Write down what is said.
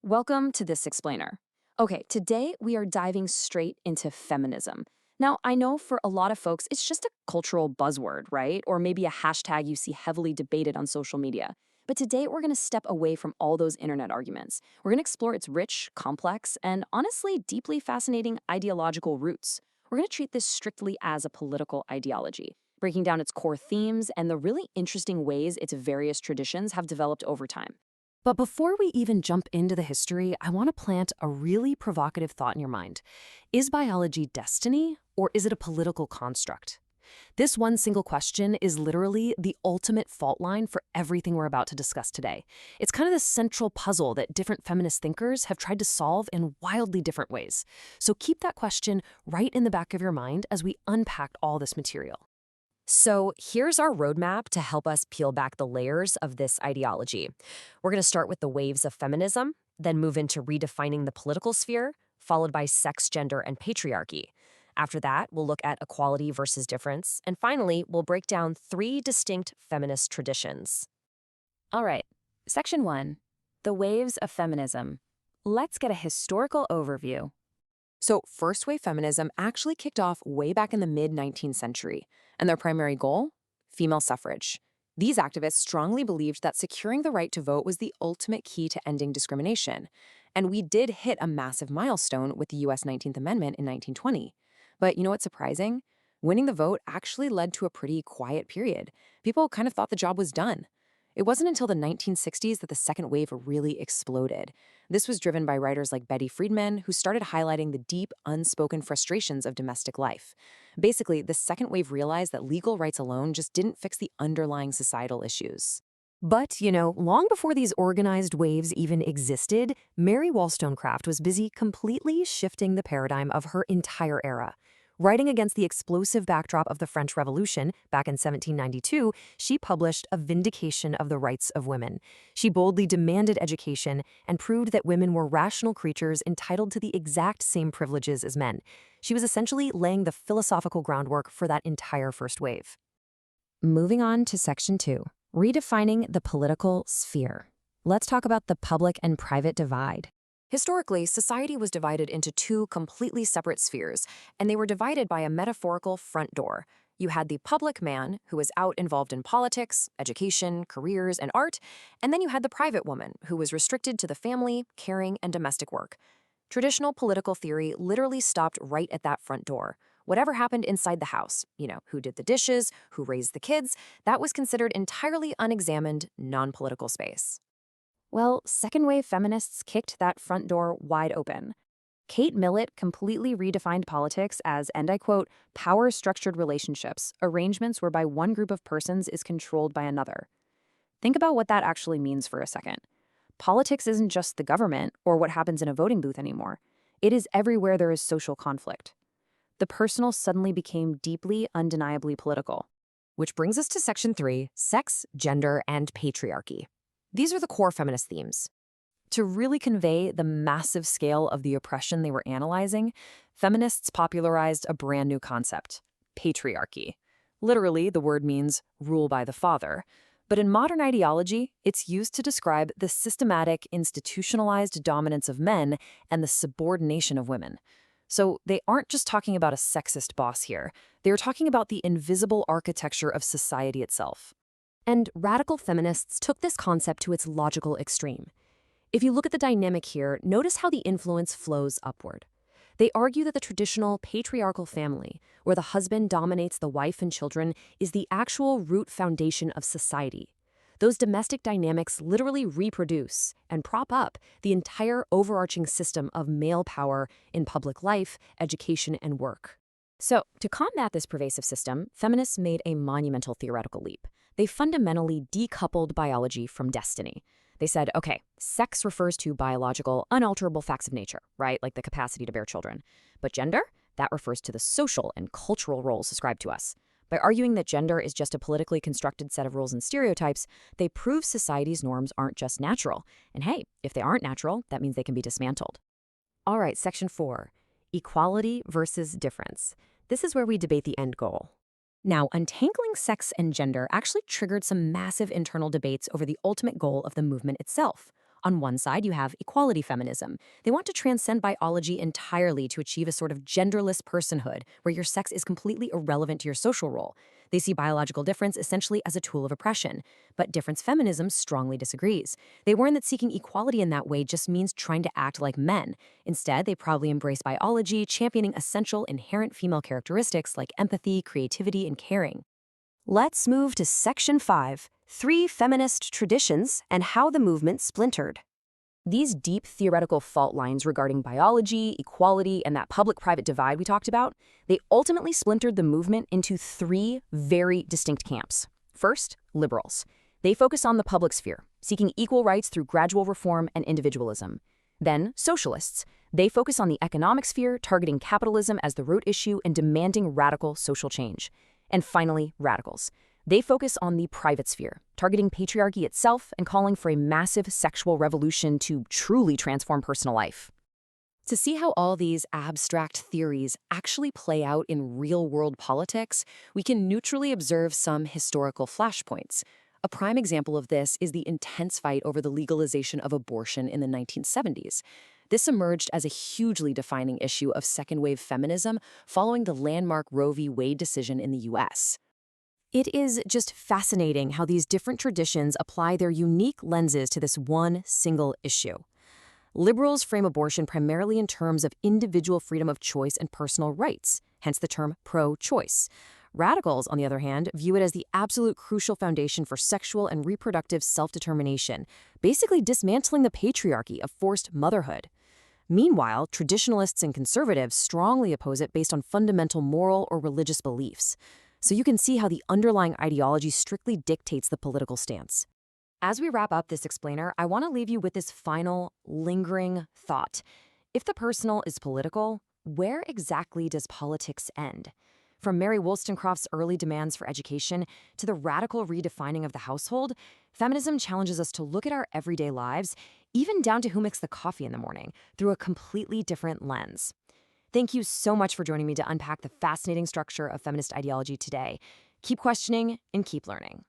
Welcome to This Explainer. Okay, today we are diving straight into feminism. Now, I know for a lot of folks, it's just a cultural buzzword, right? Or maybe a hashtag you see heavily debated on social media. But today we're going to step away from all those internet arguments. We're going to explore its rich, complex, and honestly deeply fascinating ideological roots. We're going to treat this strictly as a political ideology, breaking down its core themes and the really interesting ways its various traditions have developed over time. But before we even jump into the history, I want to plant a really provocative thought in your mind. Is biology destiny, or is it a political construct? This one single question is literally the ultimate fault line for everything we're about to discuss today. It's kind of the central puzzle that different feminist thinkers have tried to solve in wildly different ways. So keep that question right in the back of your mind as we unpack all this material. So here's our roadmap to help us peel back the layers of this ideology. We're going to start with the waves of feminism, then move into redefining the political sphere, followed by sex, gender, and patriarchy. After that, we'll look at equality versus difference, and finally, we'll break down three distinct feminist traditions. All right, Section 1, the waves of feminism. Let's get a historical overview. So, first wave feminism actually kicked off way back in the mid-19th century, and their primary goal? Female suffrage. These activists strongly believed that securing the right to vote was the ultimate key to ending discrimination. And we did hit a massive milestone with the US 19th Amendment in 1920. But you know what's surprising? Winning the vote actually led to a pretty quiet period. People kind of thought the job was done. It wasn't until the 1960s that the second wave really exploded. This was driven by writers like Betty Friedman, who started highlighting the deep, unspoken frustrations of domestic life. Basically, the second wave realized that legal rights alone just didn't fix the underlying societal issues. But, long before these organized waves even existed, Mary Wollstonecraft was busy completely shifting the paradigm of her entire era. Writing against the explosive backdrop of the French Revolution back in 1792, she published A Vindication of the Rights of Women. She boldly demanded education and proved that women were rational creatures entitled to the exact same privileges as men. She was essentially laying the philosophical groundwork for that entire first wave. Moving on to Section 2, redefining the political sphere. Let's talk about the public and private divide. Historically, society was divided into two completely separate spheres, and they were divided by a metaphorical front door. You had the public man, who was out involved in politics, education, careers, and art, and then you had the private woman, who was restricted to the family, caring, and domestic work. Traditional political theory literally stopped right at that front door. Whatever happened inside the house, who did the dishes, who raised the kids, that was considered entirely unexamined, non-political space. Well, second-wave feminists kicked that front door wide open. Kate Millett completely redefined politics as, and I quote, power-structured relationships, arrangements whereby one group of persons is controlled by another. Think about what that actually means for a second. Politics isn't just the government or what happens in a voting booth anymore. It is everywhere there is social conflict. The personal suddenly became deeply, undeniably political. Which brings us to Section 3, sex, gender, and patriarchy. These are the core feminist themes. To really convey the massive scale of the oppression they were analyzing, feminists popularized a brand new concept, patriarchy. Literally, the word means rule by the father. But in modern ideology, it's used to describe the systematic, institutionalized dominance of men and the subordination of women. So they aren't just talking about a sexist boss here. They're talking about the invisible architecture of society itself. And radical feminists took this concept to its logical extreme. If you look at the dynamic here, notice how the influence flows upward. They argue that the traditional patriarchal family, where the husband dominates the wife and children, is the actual root foundation of society. Those domestic dynamics literally reproduce and prop up the entire overarching system of male power in public life, education, and work. So, to combat this pervasive system, feminists made a monumental theoretical leap. They fundamentally decoupled biology from destiny. They said, okay, sex refers to biological, unalterable facts of nature, right? Like the capacity to bear children. But gender? That refers to the social and cultural roles ascribed to us. By arguing that gender is just a politically constructed set of rules and stereotypes, they prove society's norms aren't just natural. And hey, if they aren't natural, that means they can be dismantled. All right, Section 4, equality versus difference. This is where we debate the end goal. Now, untangling sex and gender actually triggered some massive internal debates over the ultimate goal of the movement itself. On one side, you have equality feminism. They want to transcend biology entirely to achieve a sort of genderless personhood, where your sex is completely irrelevant to your social role. They see biological difference essentially as a tool of oppression. But difference feminism strongly disagrees. They warn that seeking equality in that way just means trying to act like men. Instead, they proudly embrace biology, championing essential inherent female characteristics like empathy, creativity, and caring. Let's move to Section 5, 3 Feminist Traditions and How the Movement Splintered. These deep theoretical fault lines regarding biology, equality, and that public-private divide we talked about, they ultimately splintered the movement into 3 very distinct camps. First, liberals. They focus on the public sphere, seeking equal rights through gradual reform and individualism. Then, socialists. They focus on the economic sphere, targeting capitalism as the root issue and demanding radical social change. And finally, radicals. They focus on the private sphere, targeting patriarchy itself and calling for a massive sexual revolution to truly transform personal life. To see how all these abstract theories actually play out in real-world politics, we can neutrally observe some historical flashpoints. A prime example of this is the intense fight over the legalization of abortion in the 1970s. This emerged as a hugely defining issue of second-wave feminism following the landmark Roe v. Wade decision in the U.S. It is just fascinating how these different traditions apply their unique lenses to this one single issue. Liberals frame abortion primarily in terms of individual freedom of choice and personal rights, hence the term pro-choice. Radicals, on the other hand, view it as the absolute crucial foundation for sexual and reproductive self-determination, basically dismantling the patriarchy of forced motherhood. Meanwhile, traditionalists and conservatives strongly oppose it based on fundamental moral or religious beliefs. So you can see how the underlying ideology strictly dictates the political stance. As we wrap up this explainer, I want to leave you with this final, lingering thought. If the personal is political, where exactly does politics end? From Mary Wollstonecraft's early demands for education to the radical redefining of the household, feminism challenges us to look at our everyday lives, even down to who makes the coffee in the morning, through a completely different lens. Thank you so much for joining me to unpack the fascinating structure of feminist ideology today. Keep questioning and keep learning.